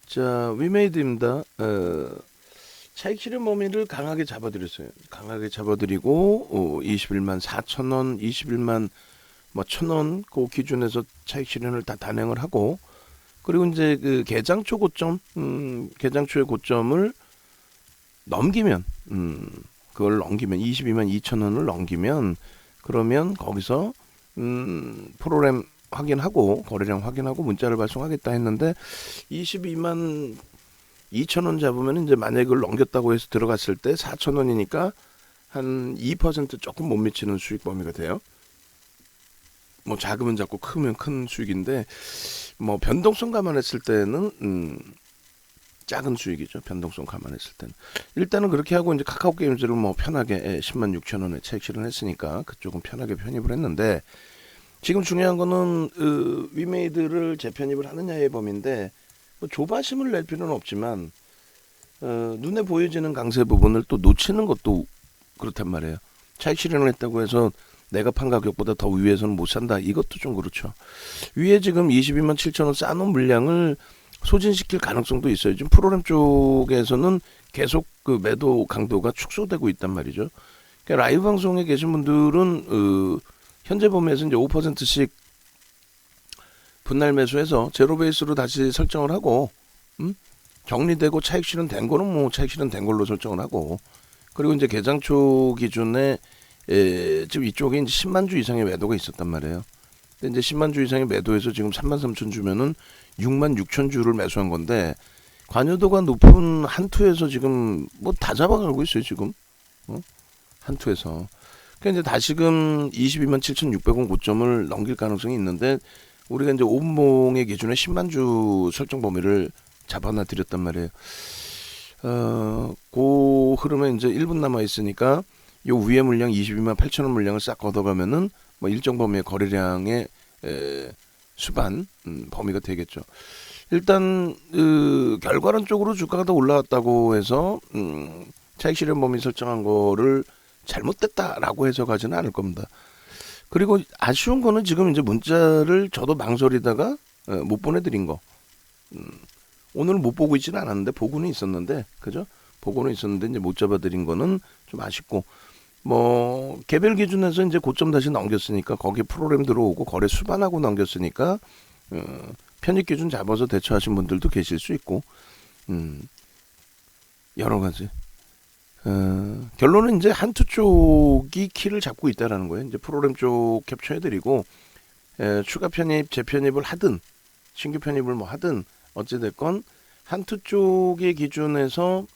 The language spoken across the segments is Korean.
자, 위메이드입니다. 차익 실현 범위를 강하게 잡아드렸어요. 강하게 잡아드리고 21만 4천 원, 21만 뭐 1,000원 그 기준에서 차익 실현을 다 단행을 하고, 그리고 이제 그 개장초 고점, 개장초의 고점을 넘기면, 그걸 넘기면 22만 2천 원을 넘기면, 그러면 거기서 프로그램 확인하고 거래량 확인하고 문자를 발송하겠다 했는데 22만 2천 원 잡으면 이제 만약에 그걸 넘겼다고 해서 들어갔을 때 4천 원이니까 한 2% 조금 못 미치는 수익 범위가 돼요. 뭐 작으면 작고 크면 큰 수익인데, 뭐 변동성 감안했을 때는 작은 수익이죠. 변동성 감안했을 때는. 일단은 그렇게 하고 이제 카카오 게임즈를 뭐 편하게 10만 6천 원에 차익 실현했으니까 그쪽은 편하게 편입을 했는데, 지금 중요한 거는 위메이드를 재편입을 하느냐의 범위인데, 뭐 조바심을 낼 필요는 없지만 눈에 보여지는 강세 부분을 또 놓치는 것도 그렇단 말이에요. 차익 실현을 했다고 해서 내가 판 가격보다 더 위에서는 못 산다, 이것도 좀 그렇죠. 위에 지금 22만 7천 원 쌓아놓은 물량을 소진시킬 가능성도 있어요. 지금 프로그램 쪽에서는 계속 그 매도 강도가 축소되고 있단 말이죠. 그러니까 라이브 방송에 계신 분들은 현재 범위에서 이제 5%씩 분할 매수해서 제로 베이스로 다시 설정을 하고, 정리되고 차익 실현된 거는 뭐 차익 실현된 걸로 설정을 하고, 그리고 이제 개장초 기준에 지금 이쪽에 이제 10만 주 이상의 매도가 있었단 말이에요. 근데 이제 10만 주 이상의 매도에서 지금 3만 3천 주면은 6만 6천 주를 매수한 건데, 관여도가 높은 한 투에서 지금 뭐 다 잡아가고 있어요 지금. 한 투에서. 그러니까 이제 다시금 22만 7,600원 고점을 넘길 가능성이 있는데, 우리가 이제 5분봉의 기준에 10만 주 설정 범위를 잡아놔 드렸단 말이에요. 그 흐름에 이제 1분 남아 있으니까 요 위에 물량 22만 8천 원 물량을 싹 걷어가면은 뭐 일정 범위의 거래량의 수반 범위가 되겠죠. 일단 결과론 쪽으로 주가가 더 올라왔다고 해서 차익 실현 범위 설정한 거를 잘못됐다라고 해석하지는 않을 겁니다. 그리고 아쉬운 거는 지금 이제 문자를 저도 망설이다가 못 보내드린 거. 오늘 못 보고 있지는 않았는데 보고는 있었는데, 그죠? 보고는 있었는데 이제 못 잡아드린 거는 좀 아쉽고, 뭐 개별 기준에서 이제 고점 다시 넘겼으니까 거기 프로그램 들어오고 거래 수반하고 넘겼으니까 편입 기준 잡아서 대처하신 분들도 계실 수 있고, 여러 가지. 결론은 이제 한투 쪽이 키를 잡고 있다라는 거예요. 이제 프로그램 쪽 캡처해드리고 추가 편입, 재편입을 하든 신규 편입을 뭐 하든 어찌됐건 한투 쪽의 기준에서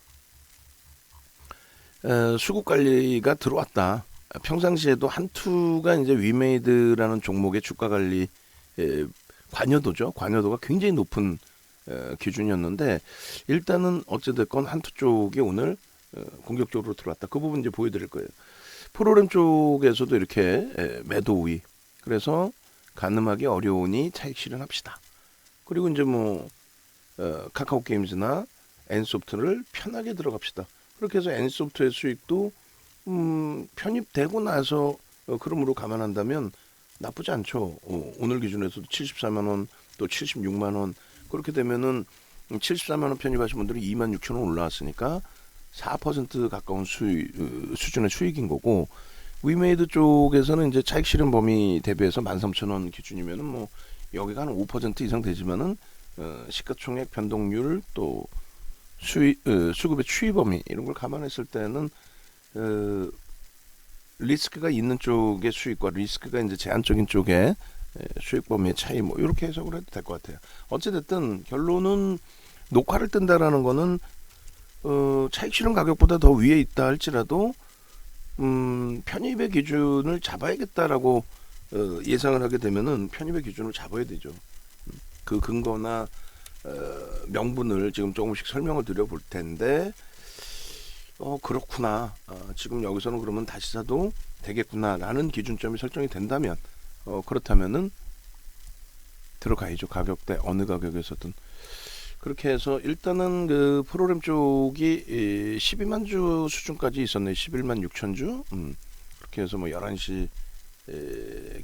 수급 관리가 들어왔다. 평상시에도 한투가 이제 위메이드라는 종목의 주가 관리 관여도죠. 관여도가 굉장히 높은 기준이었는데, 일단은 어찌됐건 한투 쪽이 오늘 공격적으로 들어왔다. 그 부분 이제 보여드릴 거예요. 프로그램 쪽에서도 이렇게 매도 우위. 그래서 가늠하기 어려우니 차익 실현합시다. 그리고 이제 뭐 카카오 게임즈나 엔소프트를 편하게 들어갑시다. 그렇게 해서 엔소프트의 수익도 편입되고 나서 흐름으로 감안한다면 나쁘지 않죠. 오늘 기준에서도 74만 원, 또 76만 원, 그렇게 되면은 74만 원 편입하신 분들이 2만 6천 원 올라왔으니까 4% 가까운 수준의 수익인 거고, 위메이드 쪽에서는 이제 차익 실현 범위 대비해서 13,000원 기준이면은 뭐 여기가 한 5% 이상 되지만은 시가총액 변동률, 또 수급의 추이 범위, 이런 걸 감안했을 때는 리스크가 있는 쪽의 수익과 리스크가 이제 제한적인 쪽의 수익 범위의 차이, 뭐 이렇게 해석을 해도 될 것 같아요. 어찌됐든 결론은 녹화를 뜬다라는 거는 차익 실현 가격보다 더 위에 있다 할지라도 편입의 기준을 잡아야겠다라고 예상을 하게 되면은 편입의 기준을 잡아야 되죠. 그 근거나 명분을 지금 조금씩 설명을 드려볼 텐데, 그렇구나, 지금 여기서는 그러면 다시 사도 되겠구나라는 기준점이 설정이 된다면, 그렇다면은 들어가야죠. 가격대 어느 가격에서든. 그렇게 해서 일단은 그 프로그램 쪽이 12만 주 수준까지 있었네요. 11만 6천 주. 그렇게 해서 뭐 11시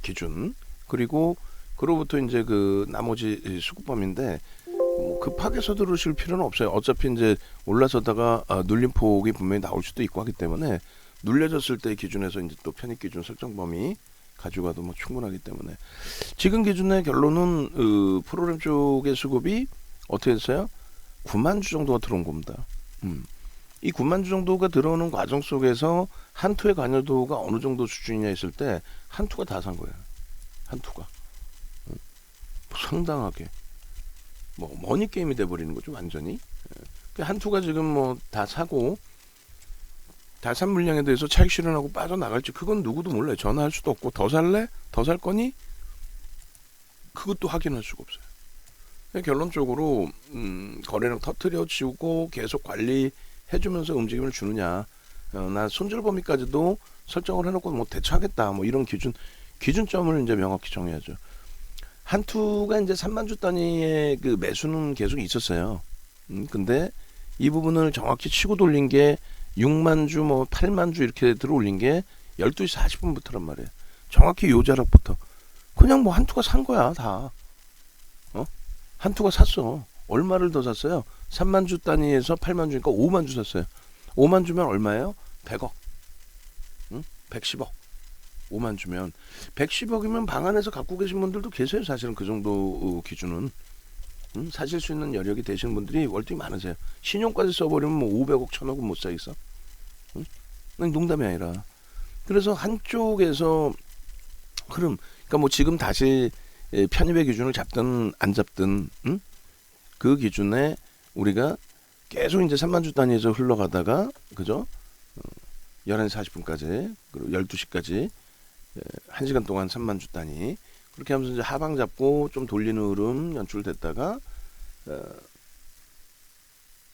기준. 그리고 그로부터 이제 그 나머지 수급범인데, 뭐 급하게 서두르실 필요는 없어요. 어차피 이제 올라서다가 눌림폭이 분명히 나올 수도 있고 하기 때문에 눌려졌을 때 기준에서 이제 또 편입 기준 설정 범위 가져가도 뭐 충분하기 때문에 지금 기준의 결론은 프로그램 쪽의 수급이 어떻게 됐어요? 9만 주 정도가 들어온 겁니다. 이 9만 주 정도가 들어오는 과정 속에서 한투의 관여도가 어느 정도 수준이냐 했을 때 한투가 다 산 거예요. 한투가 상당하게 뭐 머니 게임이 돼버리는 거죠 완전히. 한투가 지금 뭐 다 사고 다 산 물량에 대해서 차익 실현하고 빠져나갈지 그건 누구도 몰라요. 전화할 수도 없고 더 살래? 더 살 거니? 그것도 확인할 수가 없어요. 결론적으로 거래량 터트려 지우고 계속 관리해주면서 움직임을 주느냐, 나 손절 범위까지도 설정을 해놓고 뭐 대처하겠다 뭐 이런 기준점을 이제 명확히 정해야죠. 한투가 이제 3만 주 단위의 그 매수는 계속 있었어요. 근데 이 부분을 정확히 치고 돌린 게 6만 주, 뭐 8만 주 이렇게 들어올린 게 12시 40분부터란 말이에요. 정확히 요 자락부터. 그냥 뭐 한투가 산 거야, 다. 한투가 샀어. 얼마를 더 샀어요? 3만 주 단위에서 8만 주니까 5만 주 샀어요. 5만 주면 얼마예요? 100억. 110억. 5만 주면 110억이면 방 안에서 갖고 계신 분들도 계세요. 사실은 그 정도 기준은. 사실 수 있는 여력이 되시는 분들이 월등히 많으세요. 신용까지 써버리면 뭐 500억, 1000억은 못 사겠어. 농담이 아니라. 그래서 한쪽에서 흐름, 그러니까 뭐 지금 다시 편입의 기준을 잡든 안 잡든 그 기준에 우리가 계속 이제 3만 주 단위에서 흘러가다가 그죠? 11시 40분까지 그리고 12시까지 1시간 동안 3만 주 단위 그렇게 하면서 이제 하방 잡고 좀 돌리는 흐름 연출됐다가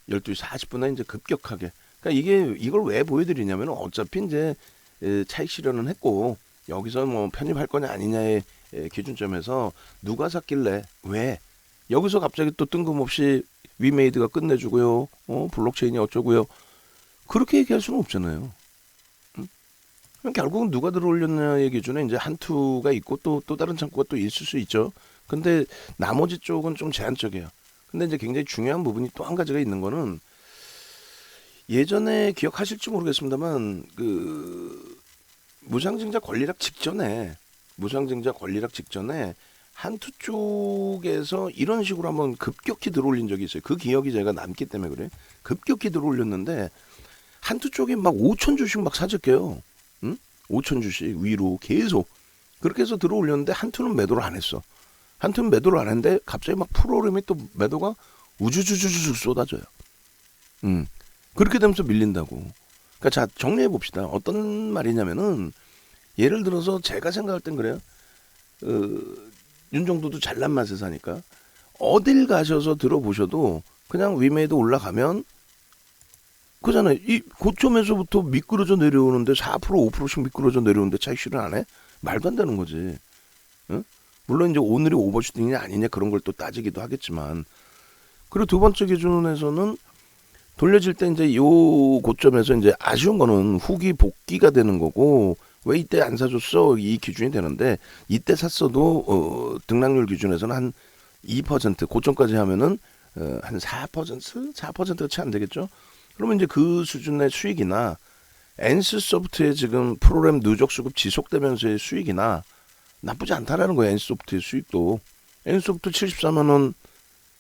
12시 40분에 이제 급격하게, 그러니까 이걸 왜 보여드리냐면 어차피 이제 차익 실현은 했고 여기서 뭐 편입할 거냐 아니냐의 기준점에서 누가 샀길래 왜 여기서 갑자기 또 뜬금없이 위메이드가 끝내주고요, 블록체인이 어쩌고요, 그렇게 얘기할 수는 없잖아요. 결국은 누가 들어올렸냐의 기준에 이제 한투가 있고 또 다른 창구가 또 있을 수 있죠. 근데 나머지 쪽은 좀 제한적이에요. 근데 이제 굉장히 중요한 부분이 또 한 가지가 있는 거는 예전에 기억하실지 모르겠습니다만 그 무상증자 권리락 직전에 한투 쪽에서 이런 식으로 한번 급격히 들어올린 적이 있어요. 그 기억이 제가 남기 때문에 그래. 급격히 들어올렸는데 한투 쪽에 막 5천 주씩 막 사재껴요. 5천 주씩 위로 계속 그렇게 해서 들어올렸는데 한투는 매도를 안 했어. 한투는 매도를 안 했는데 갑자기 막 프로그램이 또 매도가 우주주주주 쏟아져요. 그렇게 되면서 밀린다고. 그러니까 자 정리해 봅시다. 어떤 말이냐면은 예를 들어서 제가 생각할 땐 그래요. 윤정도도 잘난 맛에 사니까 어딜 가셔서 들어보셔도 그냥 위메이드 올라가면 그잖아요. 이 고점에서부터 미끄러져 내려오는데 4% 5%씩 미끄러져 내려오는데 차익 실현 안 해? 말도 안 되는 거지. 응? 물론 이제 오늘이 오버슈팅이냐 아니냐 그런 걸 또 따지기도 하겠지만, 그리고 두 번째 기준에서는 돌려질 때 이제 요 고점에서 이제 아쉬운 거는 후기 복귀가 되는 거고, 왜 이때 안 사줬어? 이 기준이 되는데 이때 샀어도 등락률 기준에서는 한 2% 고점까지 하면은 한 4%가 채 안 되겠죠? 그러면 이제 그 수준의 수익이나 NC소프트의 지금 프로그램 누적 수급 지속되면서의 수익이나 나쁘지 않다라는 거예요. NC소프트의 수익도. NC소프트 74만 원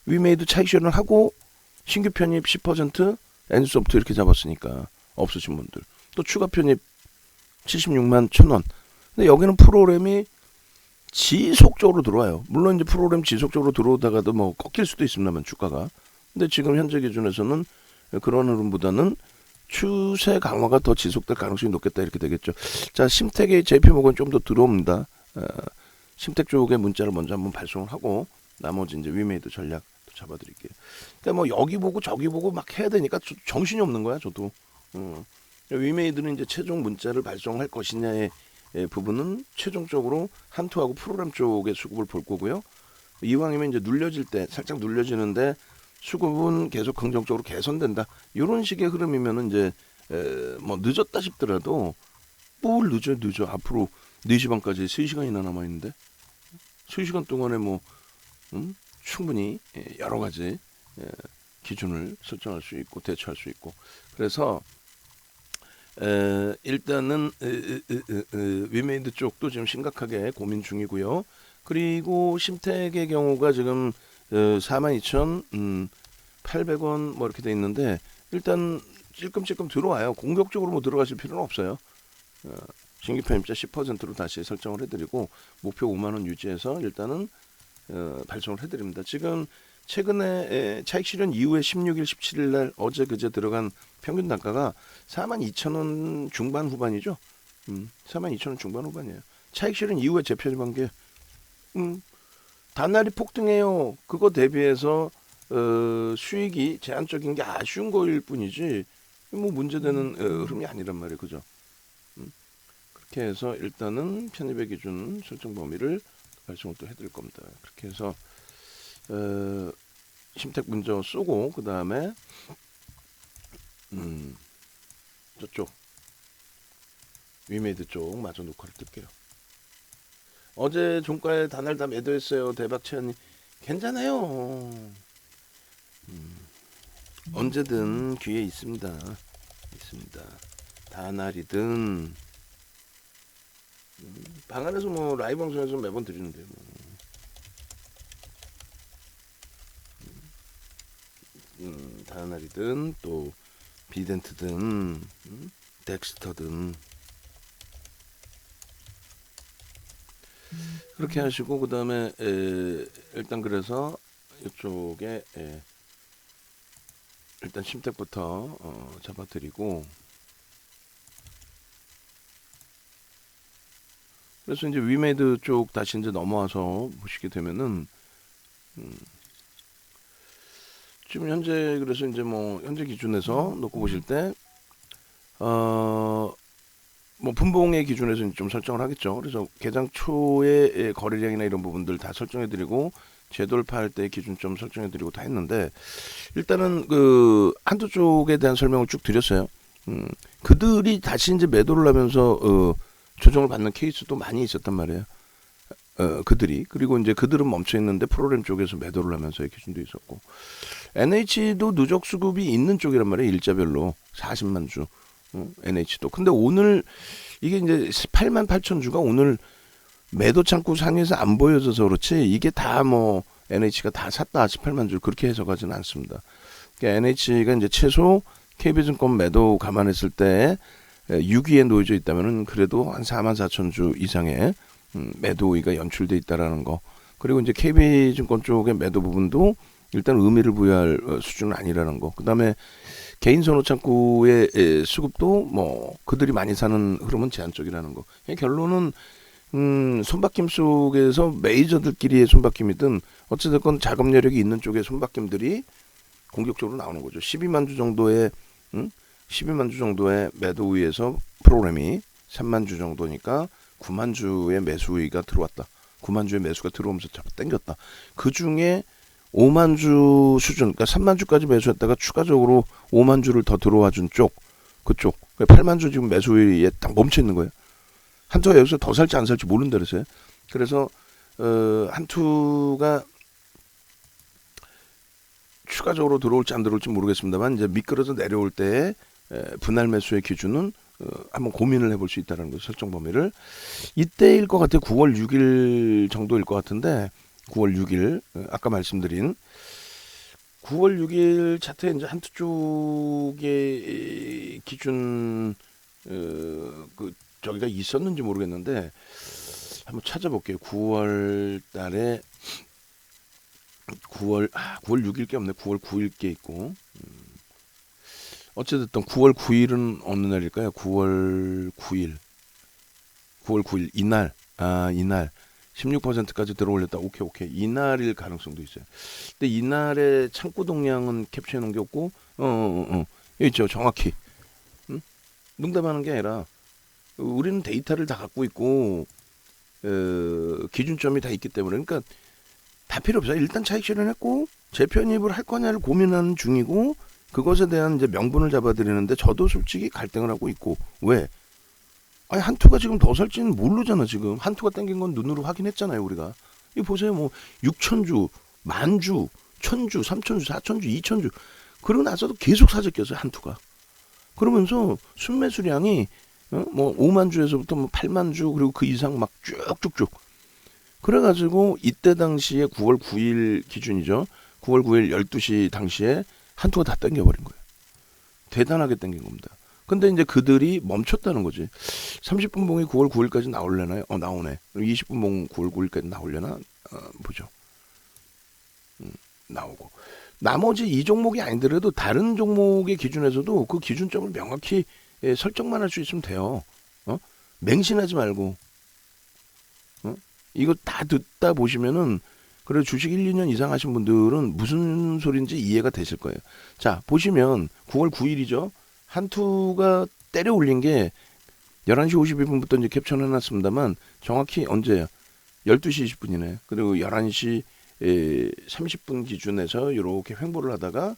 위메이드 차익 실현을 하고 신규 편입 10% NC소프트 이렇게 잡았으니까 없으신 분들. 또 추가 편입 76만 1,000원. 근데 여기는 프로그램이 지속적으로 들어와요. 물론 이제 프로그램 지속적으로 들어오다가도 뭐 꺾일 수도 있습니다만 주가가. 근데 지금 현재 기준에서는 그런 흐름보다는 추세 강화가 더 지속될 가능성이 높겠다 이렇게 되겠죠. 자, 심택의 JP모건 좀 더 들어옵니다. 심택 쪽에 문자를 먼저 한번 발송을 하고 나머지 이제 위메이드 전략 잡아드릴게요. 그러니까 뭐 여기 보고 저기 보고 막 해야 되니까 정신이 없는 거야 저도. 위메이드는 이제 최종 문자를 발송할 것이냐의 부분은 최종적으로 한투하고 프로그램 쪽의 수급을 볼 거고요. 이왕이면 이제 눌려질 때 살짝 눌려지는데 수급은 계속 긍정적으로 개선된다. 이런 식의 흐름이면은 이제 뭐 늦었다 싶더라도 뭘 늦어 앞으로 4시 반까지 3시간이나 남아 있는데 3시간 동안에 뭐 충분히 여러 가지 기준을 설정할 수 있고 대처할 수 있고. 그래서 일단은 위메이드 쪽도 지금 심각하게 고민 중이고요. 그리고 심택의 경우가 지금 42,800원 뭐 이렇게 돼 있는데 일단 찔끔찔끔 들어와요. 공격적으로 뭐 들어가실 필요는 없어요. 신규 편입자 10%로 다시 설정을 해드리고 목표 5만 원 유지해서 일단은 발송을 해드립니다. 지금 최근에 차익 실현 이후에 16일, 17일 날 어제 그제 들어간 평균 단가가 42,000원 중반 후반이죠. 42,000원 중반 후반이에요. 차익 실현 이후에 재편입한 게 단날이 폭등해요. 그거 대비해서 수익이 제한적인 게 아쉬운 거일 뿐이지 뭐 문제되는 흐름이 아니란 말이에요. 그죠? 그렇게 해서 일단은 편입의 기준 설정 범위를 발송을 또 해드릴 겁니다. 그렇게 해서 심택 먼저 쏘고 그 다음에 저쪽 위메이드 쪽 마저 녹화를 뜰게요. 어제 종가에 단알 다 매도했어요. 대박 체언이 괜찮아요. 언제든 기회 있습니다. 단알이든 방 안에서 뭐 라이브 방송에서 매번 드리는데요. 단알이든 또 비덴트든 덱스터든 그렇게 하시고 그 다음에 일단 그래서 이쪽에 일단 심택부터 잡아드리고 그래서 이제 위메이드 쪽 다시 이제 넘어와서 보시게 되면은 지금 현재 그래서 이제 뭐 현재 기준에서 놓고 보실 때 뭐 분봉의 기준에서 좀 설정을 하겠죠. 그래서 개장 초의 거래량이나 이런 부분들 다 설정해드리고 재돌파할 때 기준점 설정해드리고 다 했는데 일단은 그 한두 쪽에 대한 설명을 쭉 드렸어요. 그들이 다시 이제 매도를 하면서 조정을 받는 케이스도 많이 있었단 말이에요. 그들이 그리고 이제 그들은 멈춰 있는데 프로그램 쪽에서 매도를 하면서의 기준도 있었고 NH도 누적 수급이 있는 쪽이란 말이에요. 일자별로 40만 주 NH도. 근데 오늘 이게 이제 18만 8천 주가 오늘 매도 창구 상에서 안 보여져서 그렇지 이게 다 뭐 NH가 다 샀다 18만 주 그렇게 해석하지는 않습니다. 그러니까 NH가 이제 최소 KB증권 매도 감안했을 때 6위에 놓여져 있다면은 그래도 한 4만 4천 주 이상의 매도 우위가 연출돼 있다라는 거. 그리고 이제 KB증권 쪽의 매도 부분도 일단 의미를 부여할 수준은 아니라는 거. 그다음에 개인 선호 창구의 수급도 뭐 그들이 많이 사는 흐름은 제한적이라는 거. 결론은 손바뀜 속에서 메이저들끼리의 손바뀜이든 어찌됐건 자금 여력이 있는 쪽의 손바뀜들이 공격적으로 나오는 거죠. 12만 주 정도의 12만 주 정도의 매도 우위에서 프로그램이 3만 주 정도니까 9만 주의 매수 우위가 들어왔다. 9만 주의 매수가 들어오면서 잡아 당겼다. 그 중에 5만 주 수준, 그러니까 3만 주까지 매수했다가 추가적으로 5만 주를 더 들어와 준 쪽, 그쪽 8만 주 지금 매수 우위에 딱 멈춰 있는 거예요. 한투가 여기서 더 살지 안 살지 모른다 그랬어요. 그래서 한투가 추가적으로 들어올지 안 들어올지 모르겠습니다만 이제 미끄러져 내려올 때 분할 매수의 기준은 한번 고민을 해볼 수 있다는 거 설정 범위를 이때일 것 같아요. 9월 6일 정도일 것 같은데 9월 6일 아까 말씀드린 9월 6일 차트에 이제 한투 쪽의 기준 그 저기가 있었는지 모르겠는데 한번 찾아볼게요. 9월 달에 9월 6일 게 없네. 9월 9일 게 있고 어쨌든 9월 9일은 어느 날일까요? 9월 9일 이날 16%까지 들어올렸다. 오케이 이날일 가능성도 있어요. 근데 이날의 창구 동량은 캡처해 놓은 게 없고 여기 있죠. 정확히 농담하는 게 아니라 우리는 데이터를 다 갖고 있고 기준점이 다 있기 때문에 그러니까 다 필요 없어요. 일단 차익 실현했고 재편입을 할 거냐를 고민하는 중이고 그것에 대한 이제 명분을 잡아드리는데 저도 솔직히 갈등을 하고 있고 왜? 아니 한투가 지금 더 살지는 모르잖아. 지금 한투가 땡긴 건 눈으로 확인했잖아요. 우리가 이 보세요. 뭐 6천 주, 만 주 천주, 삼천주, 사천주, 이천주. 그러고 나서도 계속 사재 꼈어요, 한투가. 그러면서 순매수량이 뭐 5만 주에서부터 뭐 8만 주 그리고 그 이상 막 쭉쭉쭉. 그래가지고 이때 당시에 9월 9일 기준이죠. 9월 9일 12시 당시에 한투가 다 땡겨버린 거예요. 대단하게 땡긴 겁니다. 근데 이제 그들이 멈췄다는 거지. 30분 봉이 9월 9일까지 나올려나요? 나오네. 20분 봉 9월 9일까지 나오려나? 보죠. 나오고. 나머지 이 종목이 아니더라도 다른 종목의 기준에서도 그 기준점을 명확히 설정만 할 수 있으면 돼요. 맹신하지 말고. 이거 다 듣다 보시면은 그래 주식 1, 2년 이상 하신 분들은 무슨 소린지 이해가 되실 거예요. 자, 보시면 9월 9일이죠. 한투가 때려 올린 게 11시 52분부터 이제 캡처해 놨습니다만 정확히 언제예요? 12시 20분이네. 그리고 11시 30분 기준에서 이렇게 횡보를 하다가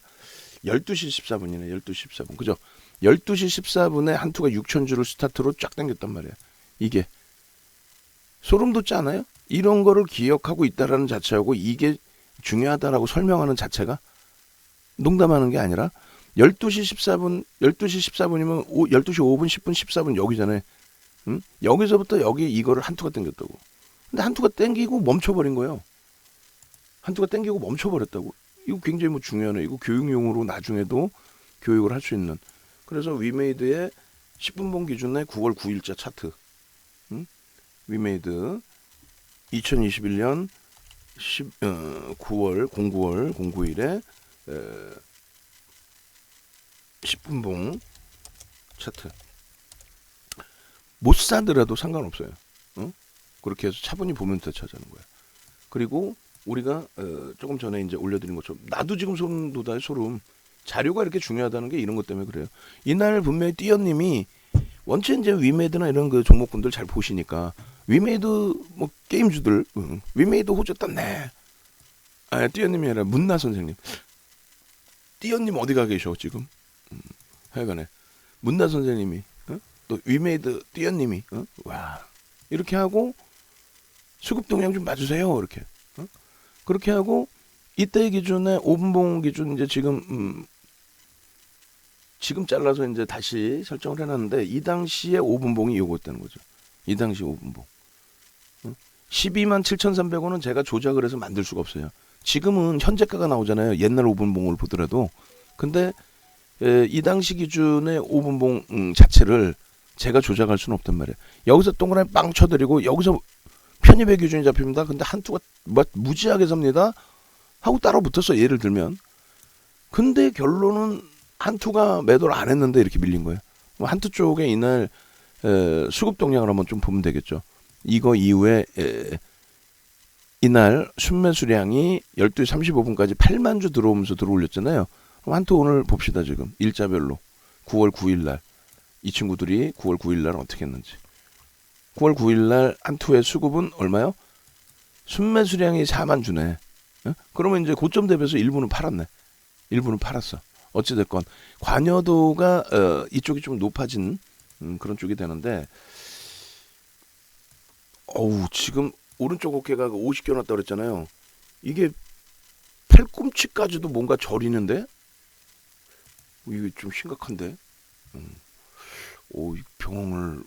12시 14분이네. 12시 14분. 그죠? 12시 14분에 한투가 6천주를 스타트로 쫙 당겼단 말이야. 이게 소름 돋지 않아요? 이런 거를 기억하고 있다라는 자체하고 이게 중요하다라고 설명하는 자체가 농담하는 게 아니라 12시 14분, 12시 14분이면 12시 5분, 10분, 14분 여기잖아요. 여기서부터 여기 이거를 한투가 당겼다고. 근데 한투가 당기고 멈춰버린 거예요. 한투가 당기고 멈춰버렸다고. 이거 굉장히 뭐 중요하네. 이거 교육용으로 나중에도 교육을 할 수 있는. 그래서 위메이드의 10분봉 기준의 9월 9일자 차트. 위메이드 2021년 9월 09일에 10분봉 차트. 못 사더라도 상관없어요. 그렇게 해서 차분히 보면 대처하자는 거야. 그리고 우리가 조금 전에 이제 올려드린 것처럼 나도 지금 소름 돋아요. 소름. 자료가 이렇게 중요하다는 게 이런 것 때문에 그래요. 이날 분명히 띠어님이 원체 이제 위메이드나 이런 그 종목분들 잘 보시니까 위메이드 뭐 게임주들 위메이드 호재 떴네. 띠어님이 아니라 문나 선생님. 띠어님 어디 가 계셔 지금? 하여간에 문나 선생님이 또 위메이드 띠어님이 와 이렇게 하고 수급 동향 좀 봐주세요. 이렇게 그렇게 하고 이때 기준에 5분봉 기준 이제 지금 잘라서 이제 다시 설정을 해놨는데 이 당시에 5분봉이 요거였다는 거죠. 이 당시 5분봉 12만 7,300원은 제가 조작을 해서 만들 수가 없어요. 지금은 현재가가 나오잖아요. 옛날 5분봉을 보더라도. 근데 이 당시 기준의 5분봉 자체를 제가 조작할 수는 없단 말이에요. 여기서 동그라미 빵 쳐드리고 여기서 편입의 기준이 잡힙니다. 근데 한투가 무지하게 삽니다. 하고 따라 붙었어. 예를 들면. 근데 결론은 한투가 매도를 안 했는데 이렇게 밀린 거예요. 한투 쪽에 이날 수급 동향을 한번 좀 보면 되겠죠. 이거 이후에 이날 순매수량이 12시 35분까지 8만 주 들어오면서 들어올렸잖아요. 그럼 한투 오늘 봅시다. 지금 일자별로 9월 9일 날 이 친구들이 9월 9일 날 어떻게 했는지. 9월 9일 날 한투의 수급은 얼마요? 순매수량이 4만 주네. 그러면 이제 고점 대비해서 일부는 팔았네. 일부는 팔았어. 어찌됐건 관여도가 이쪽이 좀 높아진 그런 쪽이 되는데 지금 오른쪽 어깨가 50개 났다 그랬잖아요. 이게 팔꿈치까지도 뭔가 저리는데 이게 좀 심각한데. 병원을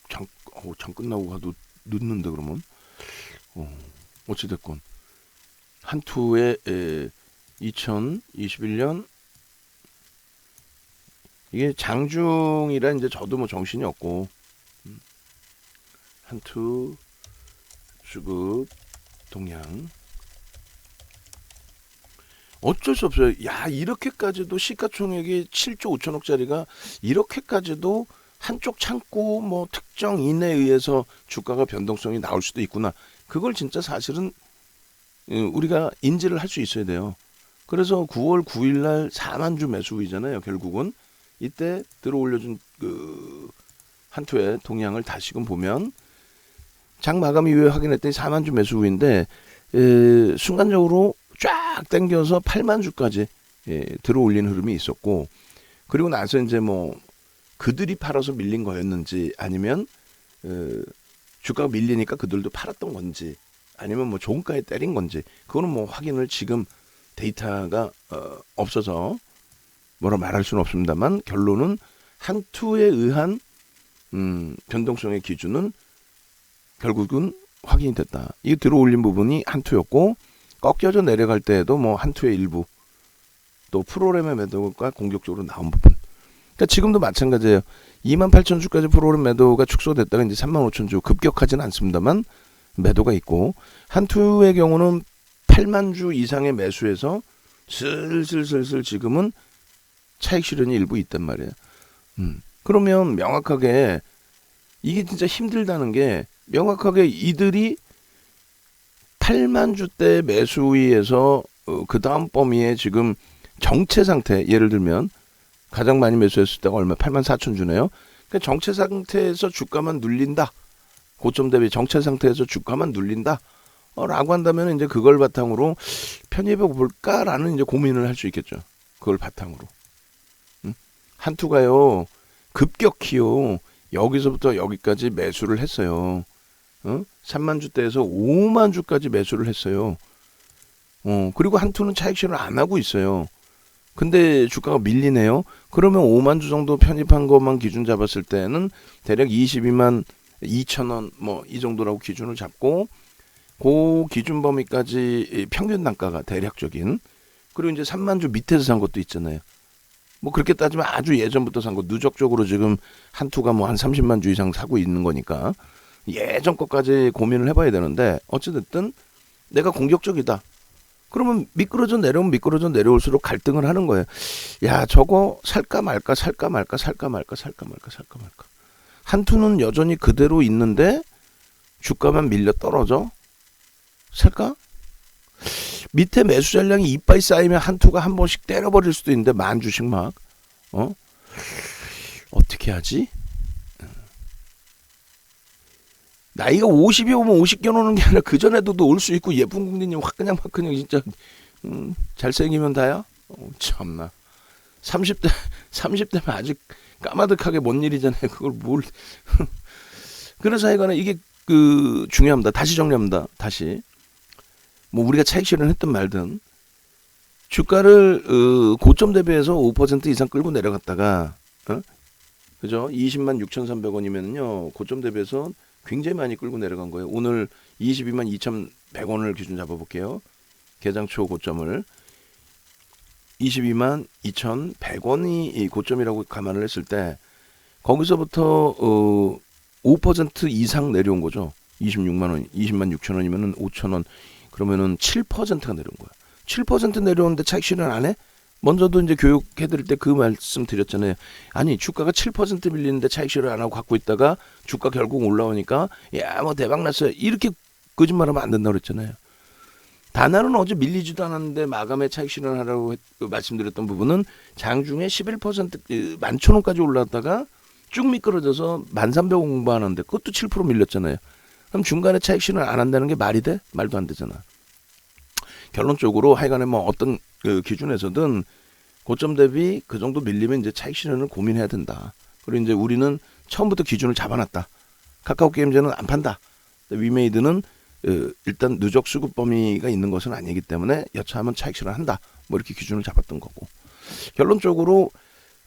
장 끝나고 가도 늦는데 그러면 어찌됐건 한투의 2021년 이게 장중이라 이제 저도 뭐 정신이 없고 한투 수급 동향 어쩔 수 없어요. 야 이렇게까지도 시가총액이 7조 5천억짜리가 이렇게까지도 한쪽 창고 뭐 특정 인에 의해서 주가가 변동성이 나올 수도 있구나. 그걸 진짜 사실은 우리가 인지를 할 수 있어야 돼요. 그래서 9월 9일 날 4만 주 매수이잖아요. 결국은 이때 들어올려준 그 한투의 동향을 다시금 보면 장 마감 이후에 확인했더니 4만 주 매수 후인데 순간적으로 쫙 당겨서 8만 주까지 들어올리는 흐름이 있었고 그리고 나서 이제 뭐 그들이 팔아서 밀린 거였는지 아니면 주가가 밀리니까 그들도 팔았던 건지 아니면 뭐 종가에 때린 건지 그거는 뭐 확인을 지금 데이터가 없어서 뭐라 말할 수는 없습니다만 결론은 한투에 의한 변동성의 기준은 결국은 확인이 됐다. 이게 들어올린 부분이 한투였고 꺾여져 내려갈 때에도 뭐 한투의 일부 또 프로그램의 매도가 공격적으로 나온 부분. 그러니까 지금도 마찬가지예요. 28,000주까지 프로그램 매도가 축소됐다가 이제 35,000주 급격하지는 않습니다만 매도가 있고 한투의 경우는 8만 주 이상의 매수에서 슬슬 지금은 차익 실현이 일부 있단 말이에요. 그러면 명확하게 이게 진짜 힘들다는 게 명확하게 이들이 8만 주대 매수위에서 그 다음 범위에 지금 정체 상태 예를 들면 가장 많이 매수했을 때가 얼마 84,000주네요. 그러니까 정체 상태에서 주가만 눌린다. 고점 대비 정체 상태에서 주가만 눌린다. 라고 한다면 이제 그걸 바탕으로 편입해 볼까라는 이제 고민을 할 수 있겠죠. 그걸 바탕으로. 한투가요. 급격히요. 여기서부터 여기까지 매수를 했어요. 3만 주대에서 5만 주까지 매수를 했어요. 그리고 한투는 차익 실현 안 하고 있어요. 근데 주가가 밀리네요. 그러면 5만 주 정도 편입한 것만 기준 잡았을 때는 대략 22만 2천 원 뭐 이 정도라고 기준을 잡고 그 기준 범위까지 평균 단가가 대략적인 그리고 이제 3만 주 밑에서 산 것도 있잖아요. 뭐 그렇게 따지면 아주 예전부터 산 거 누적적으로 지금 한투가 뭐 한 30만 주 이상 사고 있는 거니까 예전 것까지 고민을 해봐야 되는데 어찌됐든 내가 공격적이다. 그러면 미끄러져 내려오면 미끄러져 내려올수록 갈등을 하는 거예요. 야 저거 살까 말까 살까 말까 살까 말까 살까 말까 살까 말까. 한투는 여전히 그대로 있는데 주가만 밀려 떨어져. 살까? 밑에 매수 잔량이 이빠이 쌓이면 한투가 한 번씩 때려버릴 수도 있는데 만 주씩 막 어떻게 하지? 나이가 50이 오면 50견 오는 게 아니라 그전에도 올 수 있고 예쁜 국민님 확 그냥 진짜 잘생기면 다야? 참나 30대면 아직 까마득하게 뭔 일이잖아요. 그걸 뭘 그래서 하여간에 이게 중요합니다. 다시 정리합니다. 다시 뭐 우리가 차익 실현을 했든 말든 주가를 고점 대비해서 5% 이상 끌고 내려갔다가 그죠? 20만 6,300원이면요 고점 대비해서 굉장히 많이 끌고 내려간 거예요. 오늘 22만 2,100원을 기준 잡아볼게요. 개장 초 고점을 22만 2,100원이 고점이라고 감안을 했을 때 거기서부터 5% 이상 내려온 거죠. 26만 원, 20만 6천 원이면은 5천 원 그러면은 7%가 내려온 거야. 7% 내려오는데 차익 실현 안 해? 먼저도 이제 교육해드릴 때 그 말씀 드렸잖아요. 아니 주가가 7% 밀리는데 차익 실현 안 하고 갖고 있다가 주가 결국 올라오니까 야 뭐 대박 났어요. 이렇게 거짓말하면 안 된다고 그랬잖아요. 다날은 어제 밀리지도 않았는데 마감에 차익 실현하라고 말씀드렸던 부분은 장중에 11% 11,000원까지 올랐다가 쭉 미끄러져서 13,000원 공부하는데 그것도 7% 밀렸잖아요. 그럼 중간에 차익 실현 안 한다는 게 말이 돼? 말도 안 되잖아. 결론적으로 하여간에 뭐 어떤 기준에서든 고점 대비 그 정도 밀리면 이제 차익 실현을 고민해야 된다. 그리고 이제 우리는 처음부터 기준을 잡아놨다. 카카오 게임즈는 안 판다. 위메이드는 일단 누적 수급 범위가 있는 것은 아니기 때문에 여차하면 차익 실현한다. 뭐 이렇게 기준을 잡았던 거고. 결론적으로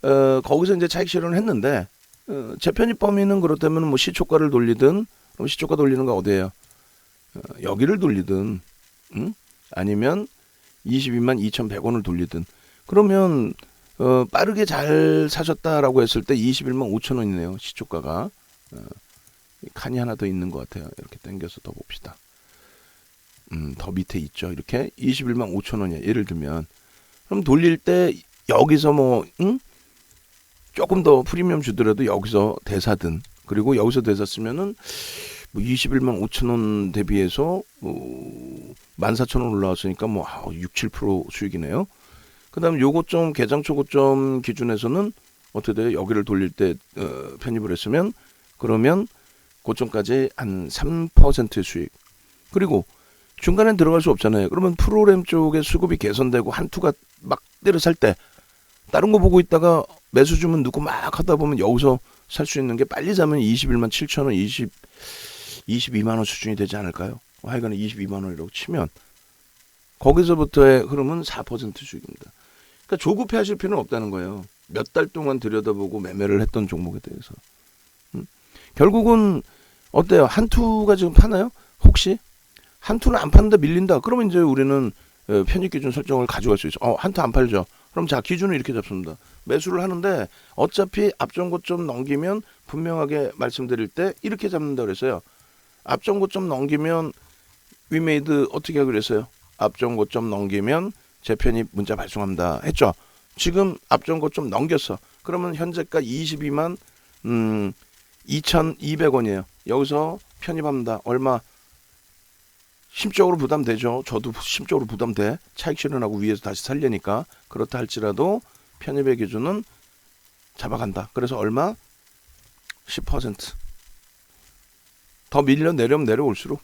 거기서 이제 차익 실현을 했는데 재편입 범위는 그렇다면 뭐 시초가를 돌리든 그럼 시초가 돌리는 거 어디예요? 여기를 돌리든 아니면 22만 2,100원을 돌리든 그러면 빠르게 잘 사셨다라고 했을 때 21만 5천 원이네요. 시초가가 칸이 하나 더 있는 것 같아요. 이렇게 당겨서 더 봅시다. 더 밑에 있죠. 이렇게 21만 5천 원이야. 예를 들면 그럼 돌릴 때 여기서 뭐 조금 더 프리미엄 주더라도 여기서 대사든 그리고 여기서 대사 쓰면은 뭐 21만 5천 원 대비해서 14,000원 올라왔으니까 뭐 6, 7% 수익이네요. 그다음 요고점 개장초 고점 기준에서는 어떻게 돼요? 여기를 돌릴 때 편입을 했으면 그러면 고점까지 한 3%의 수익. 그리고 중간엔 들어갈 수 없잖아요. 그러면 프로그램 쪽에 수급이 개선되고 한투가 막 때려 살 때 다른 거 보고 있다가 매수 주문 넣고 막 하다 보면 여기서 살 수 있는 게 빨리 사면 21만 7천 원, 22만 원 수준이 되지 않을까요? 하여간에 22만 원이라고 치면 거기서부터의 흐름은 4% 주식입니다. 그러니까 조급해 하실 필요는 없다는 거예요. 몇 달 동안 들여다보고 매매를 했던 종목에 대해서. 결국은 어때요? 한투가 지금 파나요? 혹시? 한투는 안 파는데 밀린다. 그러면 이제 우리는 편입 기준 설정을 가져갈 수 있어. 한투 안 팔죠. 그럼 자, 기준을 이렇게 잡습니다. 매수를 하는데 어차피 앞전 고점 넘기면 분명하게 말씀드릴 때 이렇게 잡는다 그랬어요. 앞전 고점 넘기면 위메이드 어떻게 하기로 했어요? 앞전 고점 넘기면 재편입 문자 발송합니다 했죠. 지금 앞전 고점 넘겼어. 그러면 현재가 22만 2,200원이에요. 여기서 편입합니다. 얼마? 심적으로 부담되죠. 저도 심적으로 부담돼. 차익 실현하고 위에서 다시 살려니까. 그렇다 할지라도 편입의 기준은 잡아간다. 그래서 얼마? 10%. 더 밀려 내려면 내려올수록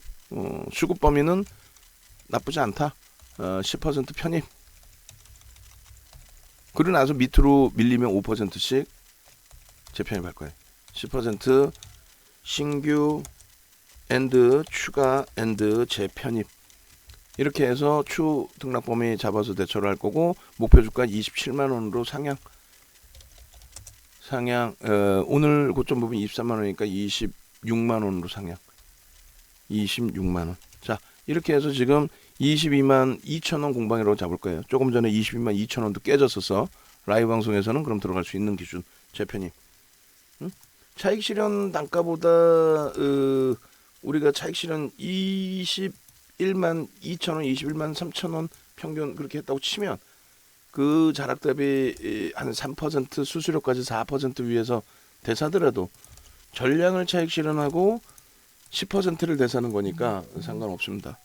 수급 범위는 나쁘지 않다. 10% 편입. 그러고 나서 밑으로 밀리면 5%씩 재편입할 거예요. 10% 신규 엔드 추가 엔드 재편입. 이렇게 해서 추 등락 범위 잡아서 대처를 할 거고, 목표 주가 27만 원으로 상향. 오늘 고점 부분 23만 원이니까 26만 원으로 상향. 26만 원. 자, 이렇게 해서 지금 22만 2천 원 공방이라고 잡을 거예요. 조금 전에 22만 2천 원도 깨졌었어. 라이브 방송에서는 그럼 들어갈 수 있는 기준 재편입. 차익 실현 단가보다 우리가 차익 실현 21만 2천 원, 21만 3천 원 평균 그렇게 했다고 치면 그 자락 대비 한 3% 수수료까지 4% 위에서 대사더라도 전량을 차익 실현하고 10%를 대사는 거니까 상관없습니다.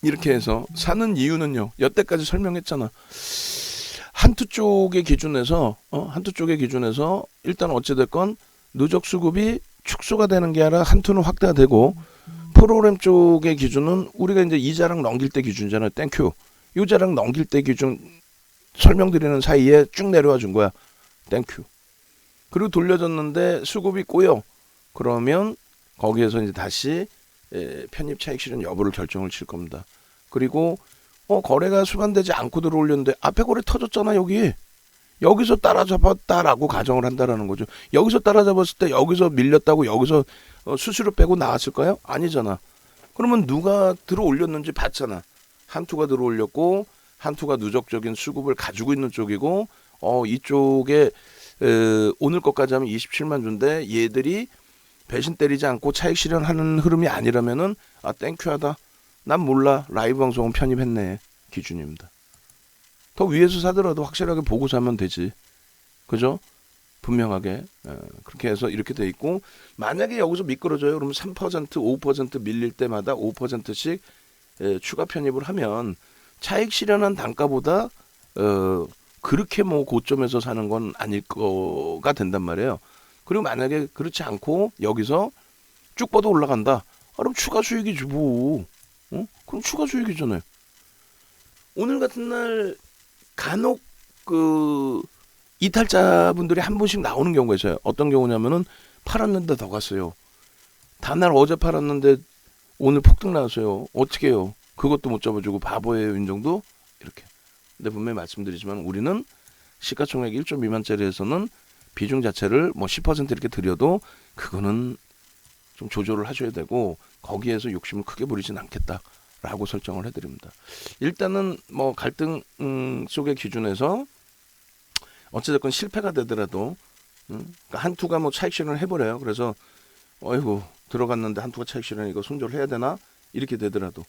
이렇게 해서 사는 이유는요. 여태까지 설명했잖아. 한투 쪽의 기준에서 일단 어찌됐건 누적 수급이 축소가 되는 게 아니라 한투는 확대가 되고, 프로그램 쪽의 기준은 우리가 이제 이자랑 넘길 때 기준이잖아요. 땡큐. 이자랑 넘길 때 기준 설명드리는 사이에 쭉 내려와 준 거야. 땡큐. 그리고 돌려줬는데 수급이 꼬여. 그러면 거기에서 이제 다시 편입 차익 실현 여부를 결정을 칠 겁니다. 그리고 거래가 수반되지 않고 들어올렸는데 앞에 거래 터졌잖아. 여기서 따라잡았다라고 가정을 한다라는 거죠. 여기서 따라잡았을 때 여기서 밀렸다고 여기서 수수료 빼고 나왔을까요? 아니잖아. 그러면 누가 들어올렸는지 봤잖아. 한투가 들어올렸고, 한투가 누적적인 수급을 가지고 있는 쪽이고, 이쪽에 오늘 것까지 하면 27만 주인데 얘들이 배신 때리지 않고 차익 실현하는 흐름이 아니라면은 땡큐하다. 난 몰라. 라이브 방송은 편입했네. 기준입니다. 더 위에서 사더라도 확실하게 보고 사면 되지. 그죠? 분명하게. 그렇게 해서 이렇게 돼 있고, 만약에 여기서 미끄러져요. 그러면 3%, 5% 밀릴 때마다 5%씩 추가 편입을 하면 차익 실현한 단가보다 그렇게 뭐 고점에서 사는 건 아닐 거가 된단 말이에요. 그리고 만약에 그렇지 않고 여기서 쭉 뻗어 올라간다. 그럼 추가 수익이지 뭐. 그럼 추가 수익이잖아요. 오늘 같은 날 간혹 이탈자분들이 한 번씩 나오는 경우가 있어요. 어떤 경우냐면은 팔았는데 더 갔어요. 다날 어제 팔았는데 오늘 폭등 나왔어요. 어떻게 해요? 그것도 못 잡아주고 바보예요, 인정도? 이렇게. 근데 분명히 말씀드리지만 우리는 시가총액 1조 미만짜리에서는 비중 자체를 뭐 10% 이렇게 드려도 그거는 좀 조절을 하셔야 되고, 거기에서 욕심을 크게 부리진 않겠다라고 설정을 해드립니다. 일단은 뭐 갈등 속의 기준에서 어찌됐건 실패가 되더라도 그러니까 한투가 뭐 차익 실현을 해버려요. 그래서 어이구 들어갔는데 한투가 차익 실현 이거 손절해야 되나 이렇게 되더라도,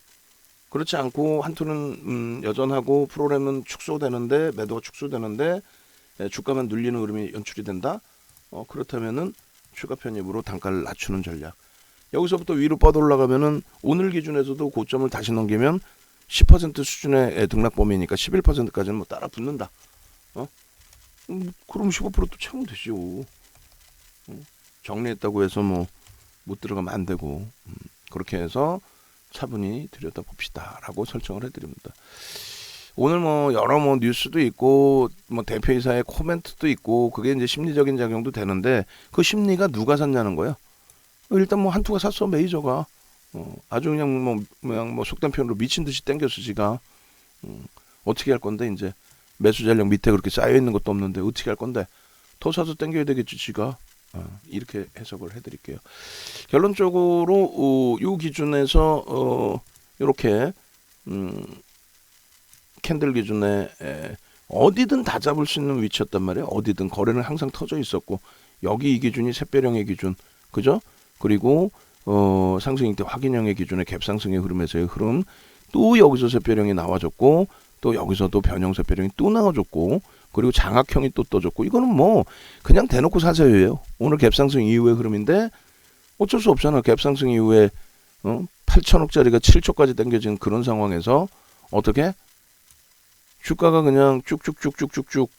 그렇지 않고 한투는 여전하고 프로그램은 축소되는데, 매도가 축소되는데 주가만 눌리는 흐름이 연출이 된다. 그렇다면은 추가 편입으로 단가를 낮추는 전략. 여기서부터 위로 뻗어 올라가면은 오늘 기준에서도 고점을 다시 넘기면 10% 수준의 등락 범위니까 11%까지는 뭐 따라 붙는다. 그럼 15%도 채우면 되죠. 정리했다고 해서 뭐 못 들어가면 안 되고, 그렇게 해서 차분히 들여다봅시다라고 설정을 해드립니다. 오늘 뭐 여러 뭐 뉴스도 있고 뭐 대표이사의 코멘트도 있고, 그게 이제 심리적인 작용도 되는데 그 심리가 누가 샀냐는 거예요. 일단 뭐 한투가 샀어, 메이저가. 아주 그냥 뭐 속된 표현으로 미친 듯이 땡겼어 지가. 어떻게 할 건데 이제 매수 전략 밑에 그렇게 쌓여 있는 것도 없는데 어떻게 할 건데 더 사서 땡겨야 되겠지 지가. 이렇게 해석을 해드릴게요. 결론적으로 요 기준에서 이렇게 캔들 기준에 어디든 다 잡을 수 있는 위치였단 말이에요. 어디든 거래는 항상 터져 있었고 여기 이 기준이 샛별형의 기준, 그죠? 그리고 상승일 때 확인형의 기준의 갭상승의 흐름에서의 흐름, 또 여기서 샛별형이 나와줬고 또 여기서도 변형 샛별형이 또 나와줬고 그리고 장악형이 또 떠줬고 이거는 뭐 그냥 대놓고 사세요예요. 오늘 갭상승 이후의 흐름인데 어쩔 수 없잖아. 갭상승 이후에 8천억짜리가 7초까지 당겨진 그런 상황에서 어떻게 주가가 그냥 쭉쭉쭉쭉쭉쭉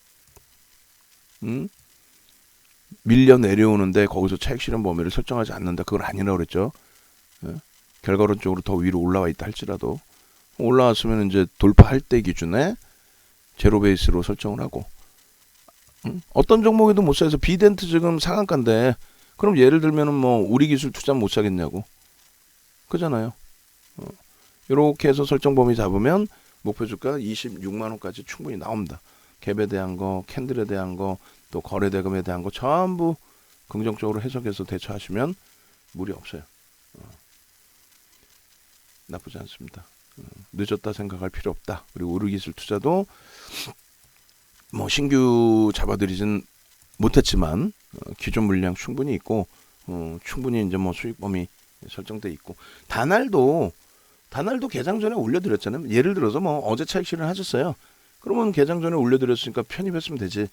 밀려 내려오는데 거기서 차익 실현 범위를 설정하지 않는다. 그건 아니라고 그랬죠. 예? 결과론적으로 더 위로 올라와 있다 할지라도 올라왔으면 이제 돌파할 때 기준에 제로 베이스로 설정을 하고 어떤 종목에도 못 사서 비덴트 지금 상한가인데 그럼 예를 들면은 뭐 우리 기술 투자 못 사겠냐고 그잖아요. 이렇게 해서 설정 범위 잡으면 목표 주가 26만 원까지 충분히 나옵니다. 갭에 대한 거, 캔들에 대한 거, 또 거래 대금에 대한 거 전부 긍정적으로 해석해서 대처하시면 무리 없어요. 나쁘지 않습니다. 늦었다 생각할 필요 없다. 그리고 우리 기술 투자도 뭐 신규 잡아들이진 못했지만 기존 물량 충분히 있고 충분히 이제 뭐 수익 범위 설정돼 있고 다날도 개장 전에 올려드렸잖아요. 예를 들어서 뭐 어제 차익 실현 하셨어요. 그러면 개장 전에 올려드렸으니까 편입했으면 되지.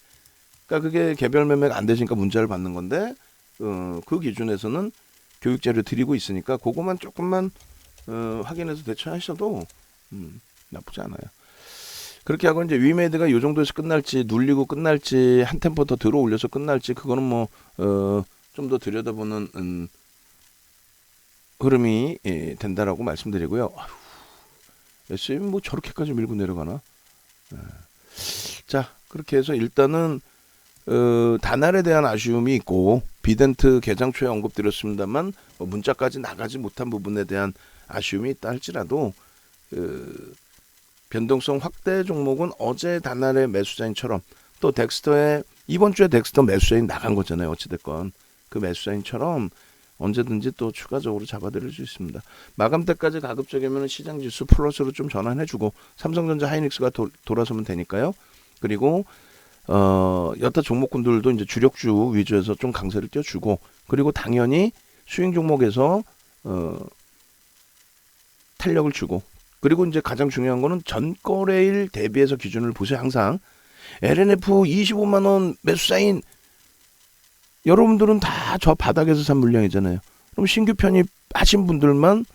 그러니까 그게 개별 매매가 안 되시니까 문자를 받는 건데 그 기준에서는 교육 자료 드리고 있으니까 그거만 조금만 확인해서 대처하셔도 나쁘지 않아요. 그렇게 하고 이제 위메이드가 이 정도에서 끝날지 눌리고 끝날지 한 템포 더 들어 올려서 끝날지 그거는 뭐 좀 더 들여다보는 흐름이 된다라고 말씀드리고요. SM 뭐 저렇게까지 밀고 내려가나? 자 그렇게 해서 일단은 다날에 대한 아쉬움이 있고 비덴트 개장 초에 언급드렸습니다만 문자까지 나가지 못한 부분에 대한 아쉬움이 있다 할지라도 변동성 확대 종목은 어제 다날의 매수자인처럼 또 덱스터의 이번 주에 덱스터 매수자인 나간 거잖아요. 어찌됐건 그 매수자인처럼 언제든지 또 추가적으로 잡아드릴 수 있습니다. 마감 때까지 가급적이면 시장 지수 플러스로 좀 전환해주고 삼성전자 하이닉스가 돌아서면 되니까요. 그리고 여타 종목군들도 이제 주력주 위주에서 좀 강세를 띄워주고 그리고 당연히 수익 종목에서 탄력을 주고 그리고 이제 가장 중요한 거는 전거래일 대비해서 기준을 보세요. 항상 LNF 25만 원 매수사인 여러분들은 다 저 바닥에서 산 물량이잖아요. 그럼 신규 편입하신 분들만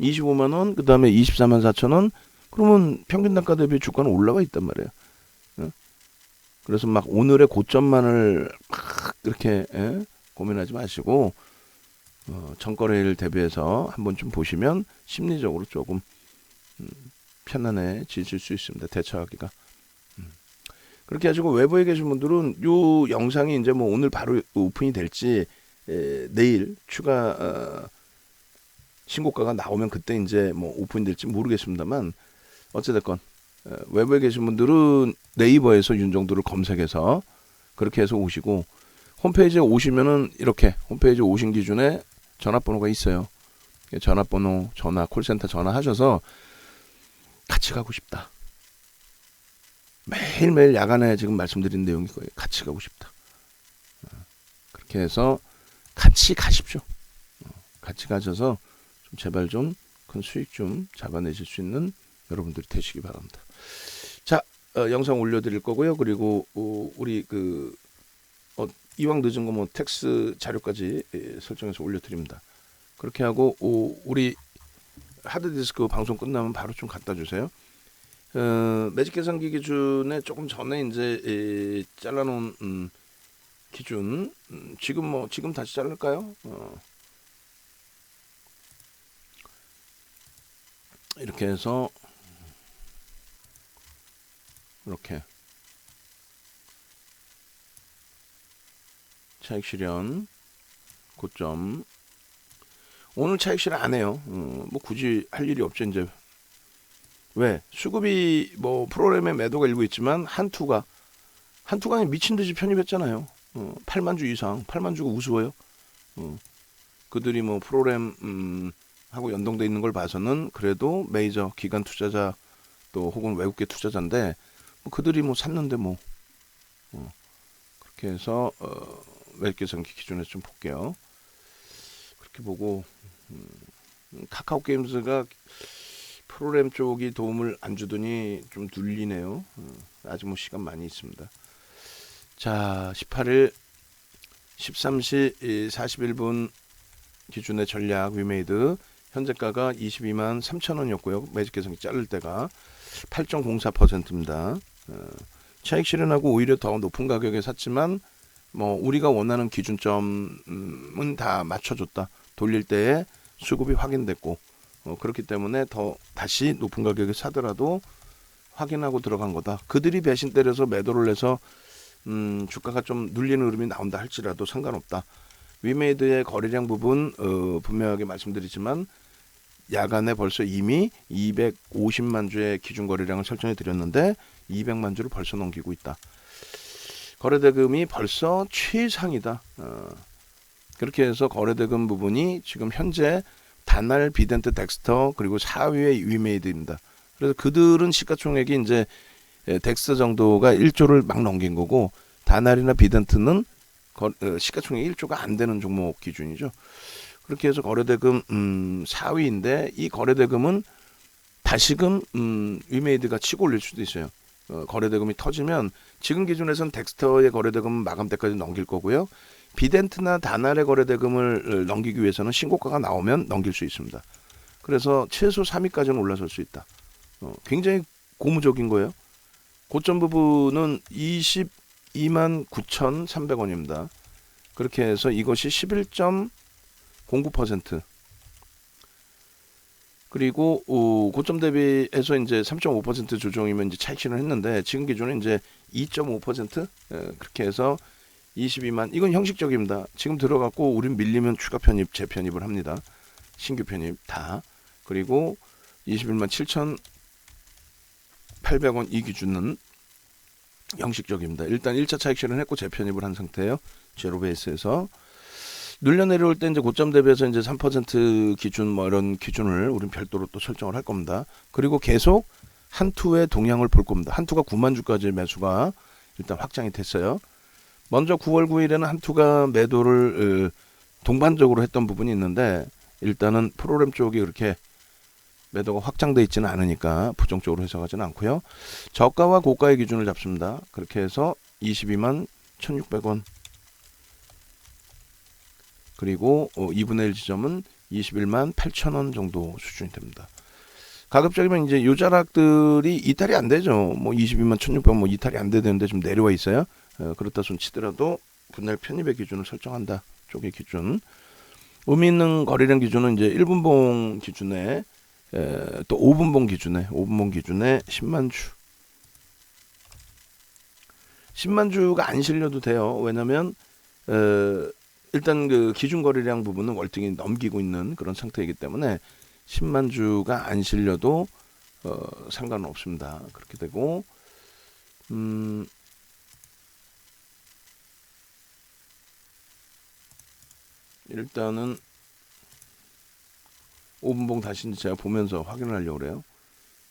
25만 원, 그 다음에 24만 4천 원, 그러면 평균 단가 대비 주가는 올라와 있단 말이에요. 그래서 막 오늘의 고점만을 막 이렇게 고민하지 마시고 전거래일 대비해서 한번 좀 보시면 심리적으로 조금 편안해지실 수 있습니다. 대처하기가. 그렇게 하시고 외부에 계신 분들은 요 영상이 이제 뭐 오늘 바로 오픈이 될지 내일 추가 신고가가 나오면 그때 이제 뭐 오픈이 될지 모르겠습니다만 어찌됐건 외부에 계신 분들은 네이버에서 윤정도를 검색해서 그렇게 해서 오시고 홈페이지에 오시면은 이렇게 홈페이지 오신 기준에 전화번호가 있어요. 전화번호, 전화, 콜센터 전화하셔서 같이 가고 싶다. 매일매일 야간에 지금 말씀드린 내용이 거예요. 같이 가고 싶다. 그렇게 해서 같이 가십시오. 같이 가셔서 좀 제발 좀 큰 수익 좀 잡아내실 수 있는 여러분들이 되시기 바랍니다. 자, 영상 올려드릴 거고요. 그리고 우리 이왕 늦은 거 뭐 텍스 자료까지 설정해서 올려드립니다. 그렇게 하고 우리 하드디스크 방송 끝나면 바로 좀 갖다 주세요. 매직 계산기 기준에 조금 전에 이제 잘라놓은 기준 지금 다시 자를까요? 이렇게 해서 이렇게 차익 실현 고점 오늘 차익 실현 안 해요. 뭐 굳이 할 일이 없죠. 이제 왜 수급이 뭐 프로그램의 매도가 일부 있지만 한투가 그냥 미친 듯이 편입했잖아요. 8만 주 이상, 8만 주가 우스워요. 그들이 뭐 프로그램 하고 연동돼 있는 걸 봐서는 그래도 메이저 기관 투자자 또 혹은 외국계 투자자인데 뭐 그들이 뭐 샀는데 뭐 그렇게 해서 외국계상기 기준에서 좀 볼게요. 그렇게 보고 카카오 게임즈가 프로그램 쪽이 도움을 안 주더니 좀 눌리네요. 아직 뭐 시간 많이 있습니다. 자, 18일 13시 41분 기준의 전략 위메이드 현재가가 22만 3천 원이었고요. 매직 계산기 자를 때가 8.04%입니다. 차익 실현하고 오히려 더 높은 가격에 샀지만 뭐 우리가 원하는 기준점은 다 맞춰줬다. 돌릴 때에 수급이 확인됐고 그렇기 때문에 더 다시 높은 가격에 사더라도 확인하고 들어간 거다. 그들이 배신 때려서 매도를 해서 주가가 좀 눌리는 흐름이 나온다 할지라도 상관없다. 위메이드의 거래량 부분 분명하게 말씀드리지만 야간에 벌써 이미 250만 주의 기준 거래량을 설정해 드렸는데 200만 주를 벌써 넘기고 있다. 거래대금이 벌써 최상이다. 그렇게 해서 거래대금 부분이 지금 현재 다날, 비덴트, 덱스터 그리고 4위의 위메이드입니다. 그래서 그들은 시가총액이 이제 덱스터 정도가 1조를 막 넘긴 거고 다날이나 비덴트는 시가총액 1조가 안 되는 종목 기준이죠. 그렇게 해서 거래대금 4위인데 이 거래대금은 다시금 위메이드가 치고 올릴 수도 있어요. 거래대금이 터지면 지금 기준에서는 덱스터의 거래대금은 마감 때까지 넘길 거고요. 비덴트나 다날의 거래대금을 넘기기 위해서는 신고가가 나오면 넘길 수 있습니다. 그래서 최소 3위까지는 올라설 수 있다. 굉장히 고무적인 거예요. 고점 부분은 22만 9,300원입니다. 그렇게 해서 이것이 11.09% 그리고 고점 대비해서 이제 3.5% 조정이면 이제 차익 실현을 했는데 지금 기준은 이제 2.5% 그렇게 해서 22만 이건 형식적입니다. 지금 들어갔고 우린 밀리면 추가 편입, 재편입을 합니다. 신규 편입 다. 그리고 21만 7,800원 이 기준은 형식적입니다. 일단 1차 차익 실현했고 재편입을 한 상태예요. 제로 베이스에서 눌려 내려올 때 이제 고점 대비해서 이제 3% 기준 뭐 이런 기준을 우린 별도로 또 설정을 할 겁니다. 그리고 계속 한투의 동향을 볼 겁니다. 한투가 9만 주까지 매수가 일단 확장이 됐어요. 먼저 9월 9일에는 한투가 매도를 동반적으로 했던 부분이 있는데 일단은 프로그램 쪽이 그렇게 매도가 확장돼 있지는 않으니까 부정적으로 해석하지는 않고요. 저가와 고가의 기준을 잡습니다. 그렇게 해서 22만 1,600원 그리고 2분의 1 지점은 21만 8천원 정도 수준이 됩니다. 가급적이면 이제 요 자락들이 이탈이 안 되죠. 뭐 22만 1,600원 뭐 이탈이 안 되는데 좀 내려와 있어요. 그렇다 손 치더라도 분할 편입의 기준을 설정한다. 쪽의 기준. 의미 있는 거래량 기준은 이제 1분봉 기준에 또 5분봉 기준에 10만 주. 10만 주가 안 실려도 돼요. 왜냐면 일단 그 기준 거래량 부분은 월등히 넘기고 있는 그런 상태이기 때문에 10만 주가 안 실려도 상관은 없습니다. 그렇게 되고 일단은 5분봉 다시 제가 보면서 확인을 하려고 그래요.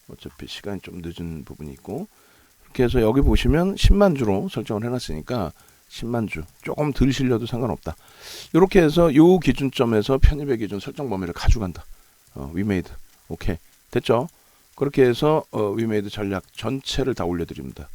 어차피 시간이 좀 늦은 부분이 있고 그렇게 해서 여기 보시면 10만 주로 설정을 해놨으니까 10만 주 조금 덜 실려도 상관없다. 이렇게 해서 요 기준점에서 편입의 기준 설정 범위를 가져간다. 위메이드 오케이 됐죠? 그렇게 해서 위메이드 전략 전체를 다 올려드립니다.